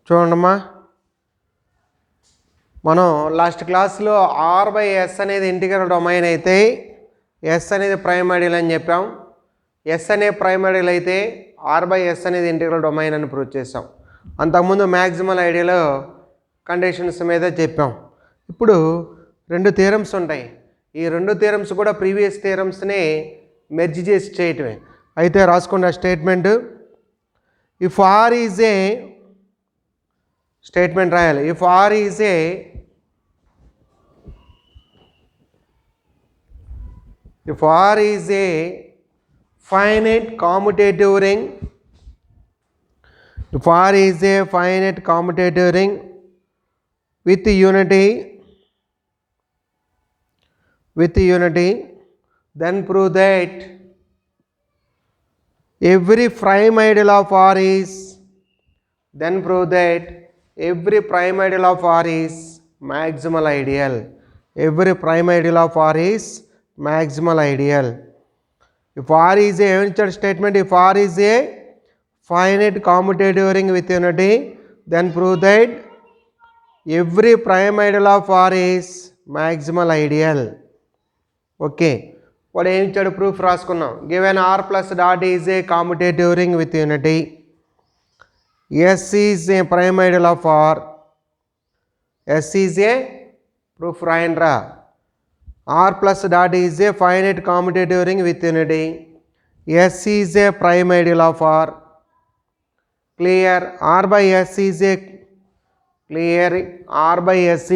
చూడండమ్మా, మనం లాస్ట్ క్లాస్లో R/S అనేది ఇంటిగ్రల్ డొమైన్ అయితే S అనేది ప్రైమ్ ఐడియల్ అని చెప్పాం. S అనే ప్రైమ్ ఐడియల్ అయితే R/S అనేది ఇంటిగ్రల్ డొమైన్ అని ప్రూవ్ చేసాం. అంతకుముందు మ్యాక్సిమల్ ఐడియల్ కండిషన్స్ మీద చెప్పాం. ఇప్పుడు 2 థియరమ్స్ ఉంటాయి. ఈ 2 థియరమ్స్ కూడా ప్రీవియస్ థియరమ్స్ని మెర్జ్ చేసి చేయటమే. అయితే రాసుకున్న statement, if R is a statement రాయాలి. If R is a finite commutative ring, if R is a finite commutative ring with unity, then prove that every prime ideal of R is maximal ideal. Every prime ideal of R is maximal ideal. If R is a statement, if R is a finite commutative ring with unity, then prove that every prime ideal of R is maximal ideal. Okay, what ఏం ఇచ్చాడు? Proof రాసుకున్నాం. Given R plus dot is a commutative ring with unity, S is a prime ideal of R. S is a proof రాయండ్రా. R plus dot is a finite commutative ring with unity. S is a prime ideal of R. Clear? R by S is a clearly R by S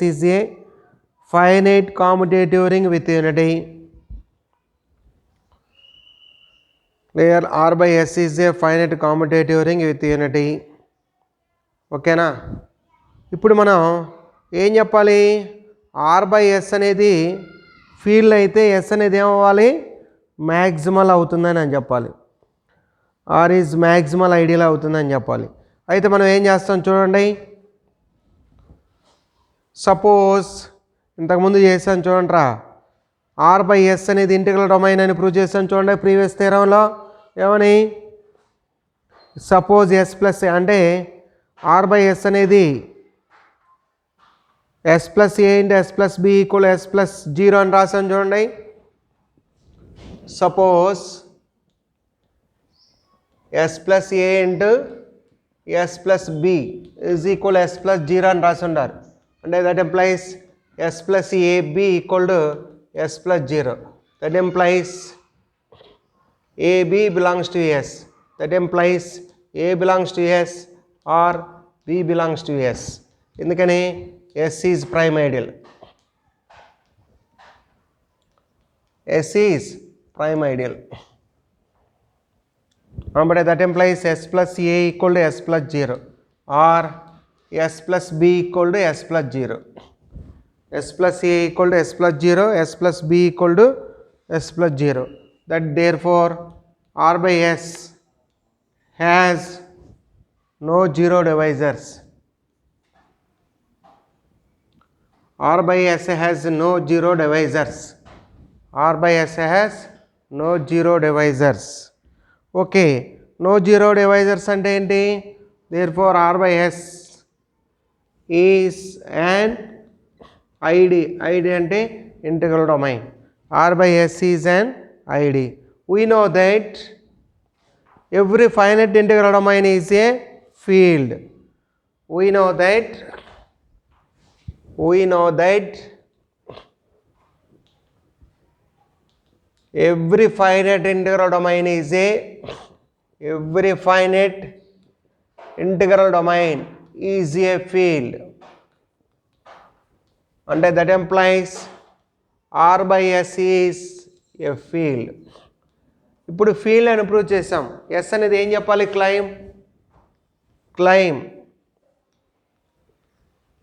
is a finite commutative ring with unity. Clear? R by S is a finite commutative ring with unity. ఓకేనా? ఇప్పుడు మనం ఏం చెప్పాలి? R/S అనేది field అయితే S అనేది ఏమవ్వాలి? Maximal అవుతుందని అని చెప్పాలి. R ఈజ్ మ్యాక్సిమల్ ఐడియల్ అవుతుందని చెప్పాలి. అయితే మనం ఏం చేస్తాం చూడండి. సపోజ్ ఇంతకుముందు చేసాను చూడండిరా, R/S అనేది ఇంటిగ్రల్ డొమైన్ అని ప్రూవ్ చేసాను చూడండి ప్రీవియస్ థియరంలో. ఏమని? సపోజ్ S ప్లస్ అంటే R/S అనేది S plus A into S plus B equal S plus 0 అని రాసాను చూడండి. Suppose S plus A into S plus B is equal S plus 0 అని రాసి ఉంటారు. అంటే that employees S plus AB equal to S plus 0. That employees AB belongs to S. That employees A belongs to S or B belongs to S. ఎందుకని? S is prime ideal. S is prime ideal. But that implies S plus A equal to S plus 0 or S plus B equal to S plus 0. S plus A equal to S plus 0, S plus B equal to S plus 0. That therefore R by S has no zero divisors. R by S has no zero divisors. R by S has no zero divisors. Okay, no zero divisors అంటే ఏంటి? Therefore R by S is an ID. ID అంటే integral domain. R by S is an ID. We know that every finite integral domain is a field. We know that every finite integral domain is a field. And that implies R by S is a field. ఇప్పుడు field అని prove చేసాం. S అనేది ఏం చెప్పాలి? Claim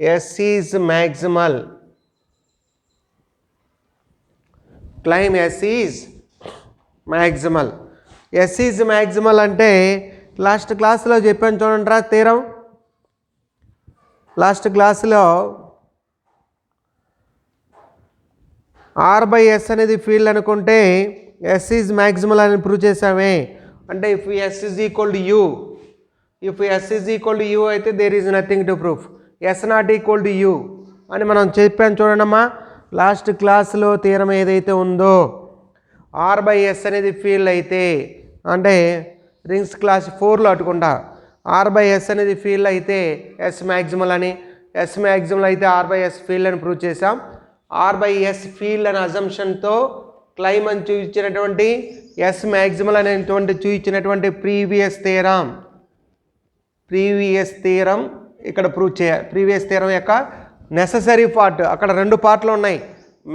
S is maximal. Claim S is maximal. S is maximal అంటే last క్లాస్లో చెప్పాను చూడండి రా థీరం. లాస్ట్ క్లాస్లో R/S అనేది ఫీల్డ్ అనుకుంటే ఎస్ ఈజ్ మ్యాక్సిమల్ అని ప్రూవ్ చేసామే అంటే if S is equal to U, if S is equal to U అయితే there is nothing to proof. S not equal to U అని మనం చెప్పాను చూడండమ్మా లాస్ట్ క్లాస్లో థీరం ఏదైతే ఉందో. ఆర్ బై ఎస్ అనేది ఫీల్డ్ అయితే అంటే రింగ్స్ క్లాస్ 4లో అటుకుండా ఆర్ బై ఎస్ అనేది ఫీల్డ్ అయితే ఎస్ మ్యాక్సిమల్ అని, ఎస్ మ్యాక్సిమల్ అయితే ఆర్ బై ఎస్ ఫీల్డ్ అని ప్రూవ్ చేసాం. ఆర్ బై ఎస్ ఫీల్డ్ అనే అజంప్షన్తో క్లైమ్ అని చూపించినటువంటి ఎస్ మ్యాక్సిమల్ అనేటువంటి చూపించినటువంటి ప్రీవియస్ థీరం ఇక్కడ ప్రూవ్ చేయాలి. ప్రీవియస్ థీరం యొక్క నెససరీ పార్ట్ అక్కడ 2 పార్ట్లు ఉన్నాయి.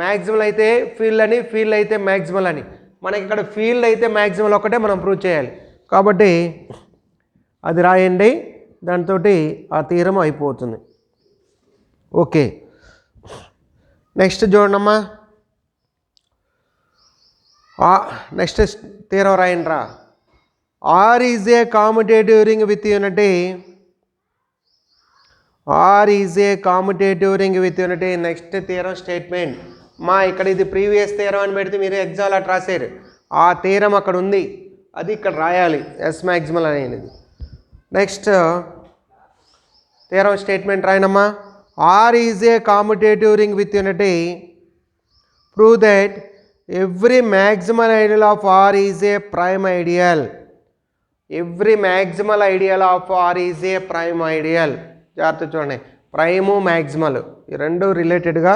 మ్యాక్సిమల్ అయితే ఫీల్డ్ అని, ఫీల్డ్ అయితే మ్యాక్సిమల్ అని. మనకి ఇక్కడ ఫీల్డ్ అయితే మ్యాక్సిమల్ ఒకటే మనం ప్రూవ్ చేయాలి కాబట్టి అది రాయండి, దాంతో ఆ థీరం అయిపోతుంది. ఓకే నెక్స్ట్ చూడండమ్మా, నెక్స్ట్ థీరం రాయండి రా. R is a commutative ring with unity. R is a commutative ring with unity. Next theorem statement మా ఇక్కడ ఇది ప్రీవియస్ థీరం అని పెడితే మీరు ఎగ్జామ్ అట్లా రాశారు. ఆ థీరం అక్కడ ఉంది, అది ఇక్కడ రాయాలి ఎస్ మ్యాక్సిమల్ అనేది. నెక్స్ట్ థీరం స్టేట్మెంట్ రాయనమ్మా. R is a commutative ring with unity. Prove that every maximal ideal of R is a prime ideal. Every maximal ideal of R is a prime ideal. జాగ్రత్త చూడండి, prime maximal ఈ రెండు రిలేటెడ్గా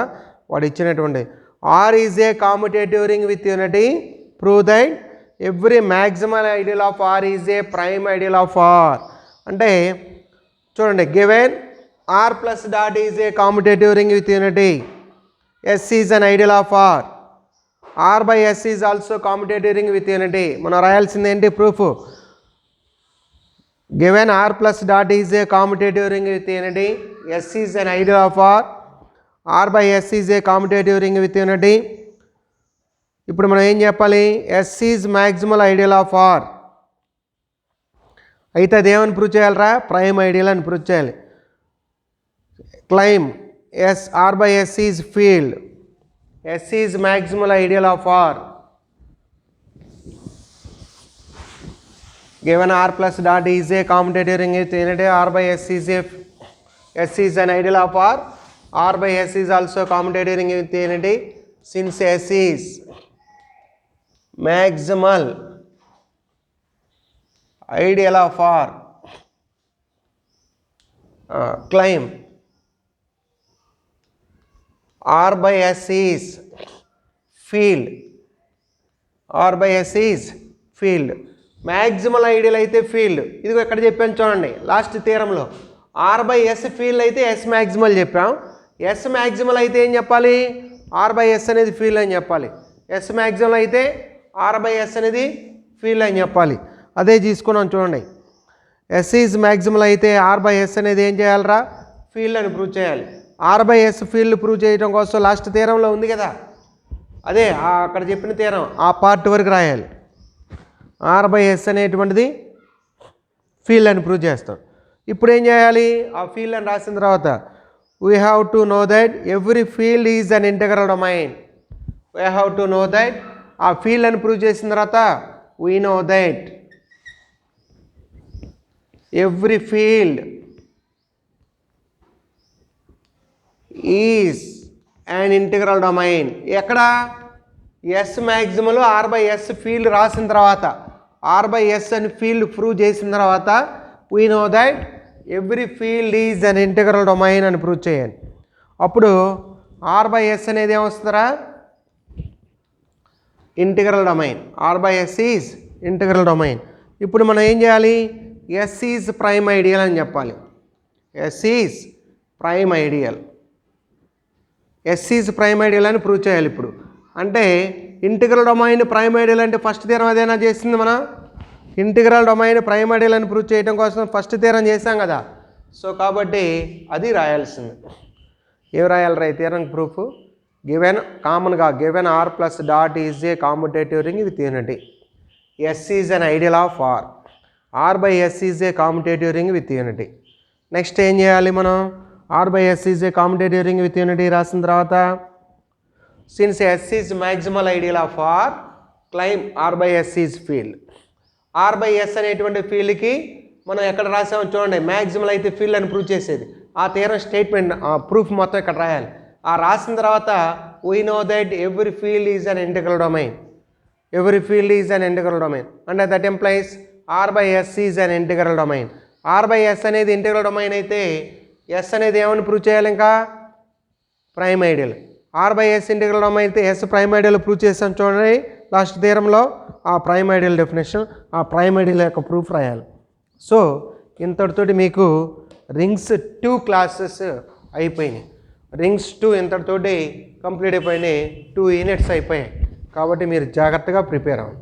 వాడు ఇచ్చినటువంటి. R is a commutative ring with unity. Prove that every maximal ideal of R is a prime ideal of R. అంటే చూడండి, given R plus dot is a commutative ring with unity. S is an ideal of R. R by S is also commutative ring with unity. మనం రాయాల్సింది ఏంటి proof? Given R plus dot is a commutative ring with unity. S is an ideal of R. R by S is a commutative ring with unity. ఇప్పుడు మనం ఏం చెప్పాలి? S is maximal ideal of R. అయితే అదేమని prove చేయాలరా? Prime ideal అని prove చేయాలి. Claim S R by S is field. S is maximal ideal of R. Given R plus dot is a commutative ring with unity. R by S is a S is an ideal of R. R by S is also commutative ring with unity. Since S is maximal ideal of R. Claim R by S is field. R by S is field. Maximal ideal అయితే field. ఇదిగో ఎక్కడ చెప్పాను చూడండి last థీరంలో. R by S field అయితే S maximal చెప్పాం. S maximal అయితే ఏం చెప్పాలి? ఆర్ బై ఎస్ అనేది ఫీల్డ్ అని చెప్పాలి. ఎస్ మ్యాక్సిమల్ అయితే ఆర్ బై ఎస్ అనేది ఫీల్డ్ అని చెప్పాలి. అదే తీసుకున్నాం చూడండి. ఎస్ ఈజ్ మ్యాక్సిమల్ అయితే ఆర్ బై ఎస్ అనేది ఏం చేయాలరా? ఫీల్డ్ అని ప్రూవ్ చేయాలి. R by S field prove చేయడం కోసం లాస్ట్ థీరంలో ఉంది కదా, అదే అక్కడ చెప్పిన థీరం ఆ పార్ట్ వరకు రాయాలి. ఆర్ బై ఎస్ అనేటువంటిది ఫీల్డ్ అని ప్రూవ్ చేస్తాం. ఇప్పుడు ఏం చేయాలి? ఆ ఫీల్డ్ అని రాసిన తర్వాత we have to know that every field is an integral domain. We have to know that ఆ ఫీల్డ్ అని ప్రూవ్ చేసిన తర్వాత we know that every field is and integral domain. ఎక్కడ? S maximal R by S field రాసిన తర్వాత, R by S అని field prove చేసిన తర్వాత we know that every field is an integral domain అని ప్రూవ్ చేయాలి. అప్పుడు ఆర్ బై ఎస్ అనేది ఏమొస్తుందా? Integral domain. R by S is integral domain. ఇప్పుడు మనం ఏం చేయాలి? ఎస్ ఈజ్ ప్రైమ్ ఐడియల్ అని చెప్పాలి. S is prime ideal. S is prime ideal అని ప్రూవ్ చేయాలి. ఇప్పుడు అంటే ఇంటిగ్రల్ డొమైన్ ప్రైమ్ ఐడియల్ అంటే ఫస్ట్ థీరం అదేనా చేసింది మనం? ఇంటిగ్రల్ డొమైన్ ప్రైమ్ ఐడియల్ అని ప్రూవ్ చేయడం కోసం ఫస్ట్ థీరం చేసాం కదా. సో కాబట్టి అది రాయాల్సింది. ఏం రాయాలి రా ఈ థీరం ప్రూఫ్? గివెన్ కామన్గా given R plus dot is a commutative ring with unity. S is an ideal of R. R by S is a commutative ring with unity. Next ఏం చేయాలి మనం? R by S is a commutative ring with unity రాసిన తర్వాత since S is maximal ideal of R, claim R by S is field. R by S అనేటువంటి ఫీల్డ్కి మనం ఎక్కడ రాసామో చూడండి, మ్యాక్సిమల్ అయితే ఫీల్డ్ అని ప్రూవ్ చేసేది. ఆ థియరం స్టేట్మెంట్ ప్రూఫ్ మొత్తం ఇక్కడ రాయాలి. ఆ రాసిన తర్వాత we know that every field is an integral domain. Every field is an integral domain అంటే that implies R by S is an integral domain. R by S అనేది ఇంటిగ్రల్ డొమైన్ అయితే S అనేది ఏమని ప్రూవ్ చేయాలి, ఇంకా prime ideal. R by S integral domain అయితే S prime ideal prove చేసాం చూడండి లాస్ట్ థియరంలో. ఆ ప్రైమ్ ఐడియల్ డెఫినేషన్, ఆ ప్రైమ్ ఐడియల్ యొక్క ప్రూఫ్ రాయాలి. సో ఇంతటితోటి మీకు రింగ్స్ 2 క్లాసెస్ అయిపోయినాయి. రింగ్స్ 2 ఇంతటితోటి కంప్లీట్ అయిపోయినాయి. 2 యూనిట్స్ అయిపోయాయి. కాబట్టి మీరు జాగ్రత్తగా ప్రిపేర్ అవ్వండి.